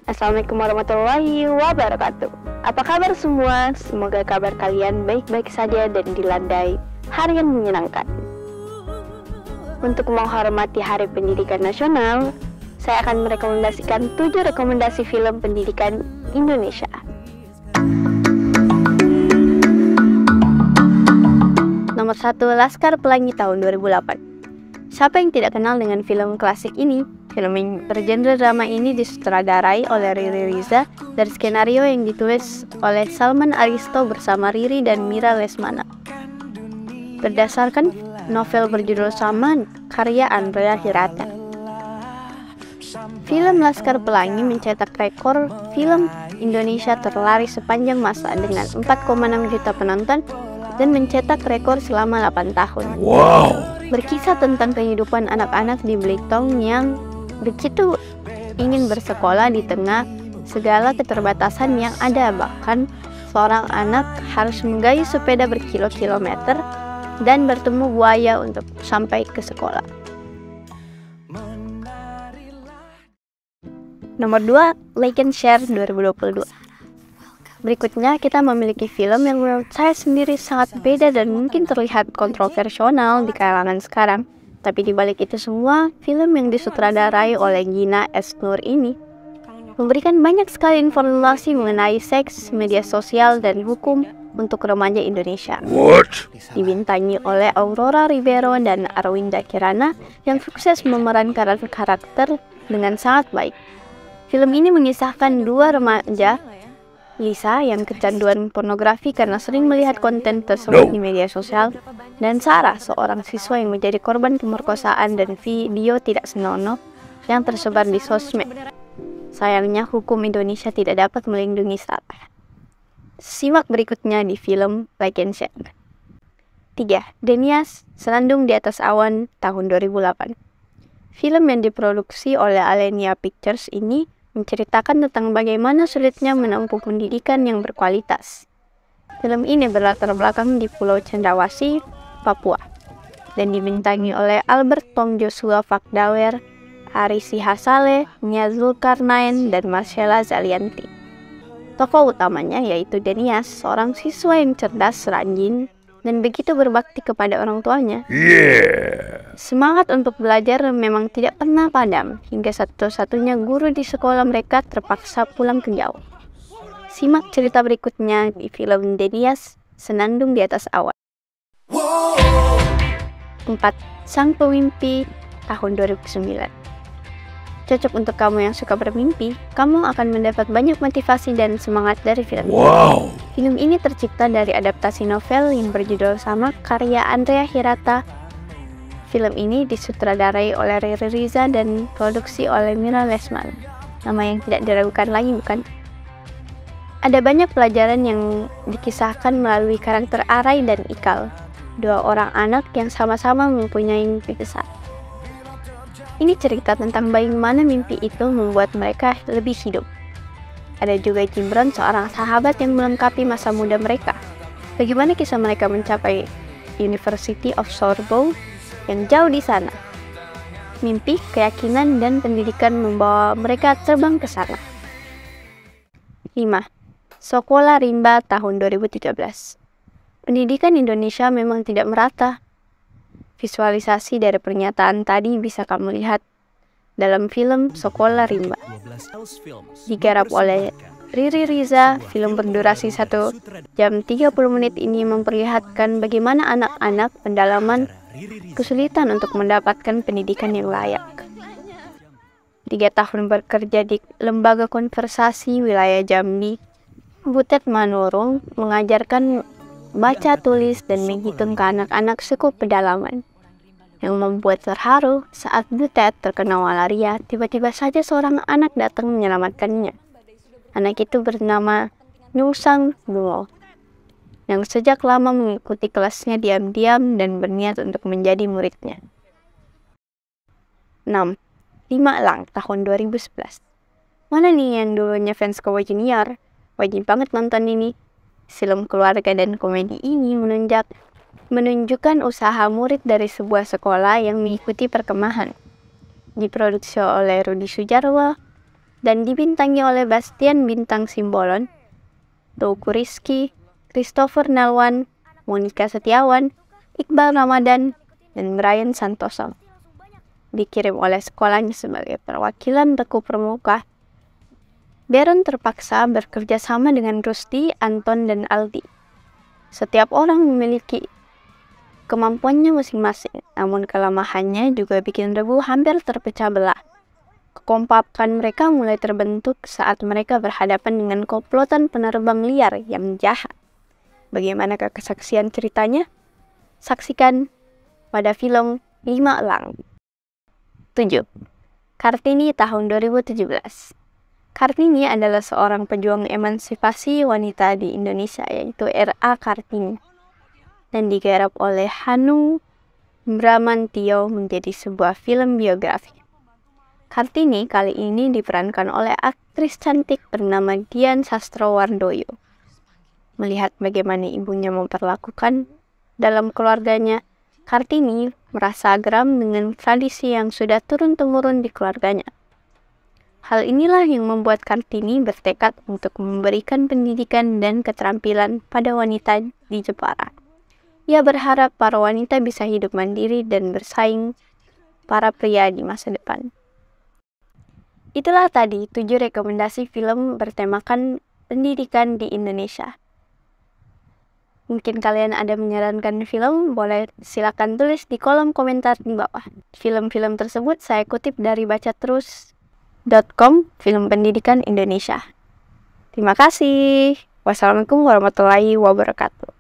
Assalamualaikum warahmatullahi wabarakatuh. Apa kabar semua? Semoga kabar kalian baik-baik saja dan dilandai hari yang menyenangkan. Untuk menghormati Hari Pendidikan Nasional, saya akan merekomendasikan 7 rekomendasi film pendidikan Indonesia. Nomor 1, Laskar Pelangi tahun 2008. Siapa yang tidak kenal dengan film klasik ini? Film yang bergenre drama ini disutradarai oleh Riri Riza dari skenario yang ditulis oleh Salman Aristo bersama Riri dan Mira Lesmana. Berdasarkan novel berjudul sama karya Andrea Hirata. Film Laskar Pelangi mencetak rekor film Indonesia terlaris sepanjang masa dengan 4,6 juta penonton dan mencetak rekor selama 8 tahun. Wow. Berkisah tentang kehidupan anak-anak di Belitung yang begitu ingin bersekolah di tengah segala keterbatasan yang ada. Bahkan seorang anak harus menggayuh sepeda berkilo-kilometer dan bertemu buaya untuk sampai ke sekolah. Nomor 2, Like and Share 2022. Berikutnya kita memiliki film yang menurut saya sendiri sangat beda dan mungkin terlihat kontroversial di kalangan sekarang. Tapi di balik itu semua, film yang disutradarai oleh Gina S. Nur ini memberikan banyak sekali informasi mengenai seks, media sosial, dan hukum untuk remaja Indonesia. What? Dibintangi oleh Aurora Ribeiro dan Arwinda Kirana yang sukses memerankan karakter dengan sangat baik. Film ini mengisahkan dua remaja, Lisa yang kecanduan pornografi karena sering melihat konten tersebut di media sosial, dan Sarah, seorang siswa yang menjadi korban pemerkosaan dan video tidak senonoh yang tersebar di sosmed. Sayangnya hukum Indonesia tidak dapat melindungi Sarah. Simak berikutnya di film Like and Share. 3. Denias, Senandung di Atas Awan tahun 2008. Film yang diproduksi oleh Alenia Pictures ini menceritakan tentang bagaimana sulitnya menempuh pendidikan yang berkualitas. Film ini berlatar belakang di Pulau Cendrawasih, Papua, dan dibintangi oleh Albert Tom Joshua Fakdawer, Ari Sihasale, Nia Zulkarnain, dan Marcella Zalianti. Tokoh utamanya yaitu Denias, seorang siswa yang cerdas, rajin, dan begitu berbakti kepada orang tuanya. Semangat untuk belajar memang tidak pernah padam, hingga satu-satunya guru di sekolah mereka terpaksa pulang ke jauh. Simak cerita berikutnya di film Denias, Senandung di Atas Awan. 4. Sang Pemimpi tahun 2009. Cocok untuk kamu yang suka bermimpi, kamu akan mendapat banyak motivasi dan semangat dari film ini. Wow. Film ini tercipta dari adaptasi novel yang berjudul sama karya Andrea Hirata. Film ini disutradarai oleh Riri Riza dan produksi oleh Mira Lesmana. Nama yang tidak diragukan lagi, bukan? Ada banyak pelajaran yang dikisahkan melalui karakter Arai dan Ikal, dua orang anak yang sama-sama mempunyai mimpi besar. Ini cerita tentang bagaimana mimpi itu membuat mereka lebih hidup. Ada juga Jimron, seorang sahabat yang melengkapi masa muda mereka. Bagaimana kisah mereka mencapai University of Sorbonne yang jauh di sana. Mimpi, keyakinan, dan pendidikan membawa mereka terbang ke sana. 5. Sekolah Rimba tahun 2013. Pendidikan Indonesia memang tidak merata. Visualisasi dari pernyataan tadi bisa kamu lihat dalam film Sekolah Rimba. Digarap oleh Riri Riza, film berdurasi 1 jam 30 menit ini memperlihatkan bagaimana anak-anak pendalaman kesulitan untuk mendapatkan pendidikan yang layak. 3 tahun bekerja di Lembaga Konversasi Wilayah Jambi, Butet Manurung mengajarkan baca, tulis, dan menghitung ke anak-anak suku pedalaman. Yang membuat terharu saat Butet terkena malaria, tiba-tiba saja seorang anak datang menyelamatkannya. Anak itu bernama Nusang Nuo, yang sejak lama mengikuti kelasnya diam-diam dan berniat untuk menjadi muridnya. 6. 5 Elang tahun 2011. Mana nih yang dulunya fans Kowo Junior? Wajib banget nonton ini. Film keluarga dan komedi ini menunjukkan usaha murid dari sebuah sekolah yang mengikuti perkemahan. Diproduksi oleh Rudi Sudjarwo, dan dibintangi oleh Bastian Bintang Simbolon, Teuku Rizky, Christopher Nelwan, Monica Setiawan, Iqbal Ramadan, dan Brian Santoso. Dikirim oleh sekolahnya sebagai perwakilan Teku Pramuka, Beron terpaksa bekerja sama dengan Rusdi, Anton, dan Aldi. Setiap orang memiliki kemampuannya masing-masing, namun kelemahannya juga bikin Rebu hampir terpecah belah. Kekompakan mereka mulai terbentuk saat mereka berhadapan dengan komplotan penerbang liar yang jahat. Bagaimanakah kesaksian ceritanya? Saksikan pada film 5 Elang. 7. Kartini tahun 2017. Kartini adalah seorang pejuang emansipasi wanita di Indonesia, yaitu R.A. Kartini, dan digarap oleh Hanung Bramantio menjadi sebuah film biografi. Kartini kali ini diperankan oleh aktris cantik bernama Dian Sastrowardoyo. Melihat bagaimana ibunya memperlakukan dalam keluarganya, Kartini merasa geram dengan tradisi yang sudah turun-temurun di keluarganya. Hal inilah yang membuat Kartini bertekad untuk memberikan pendidikan dan keterampilan pada wanita di Jepara. Ia berharap para wanita bisa hidup mandiri dan bersaing para pria di masa depan. Itulah tadi 7 rekomendasi film bertemakan pendidikan di Indonesia. Mungkin kalian ada menyarankan film, boleh silakan tulis di kolom komentar di bawah. Film-film tersebut saya kutip dari bacaterus.com, film pendidikan Indonesia. Terima kasih. Wassalamualaikum warahmatullahi wabarakatuh.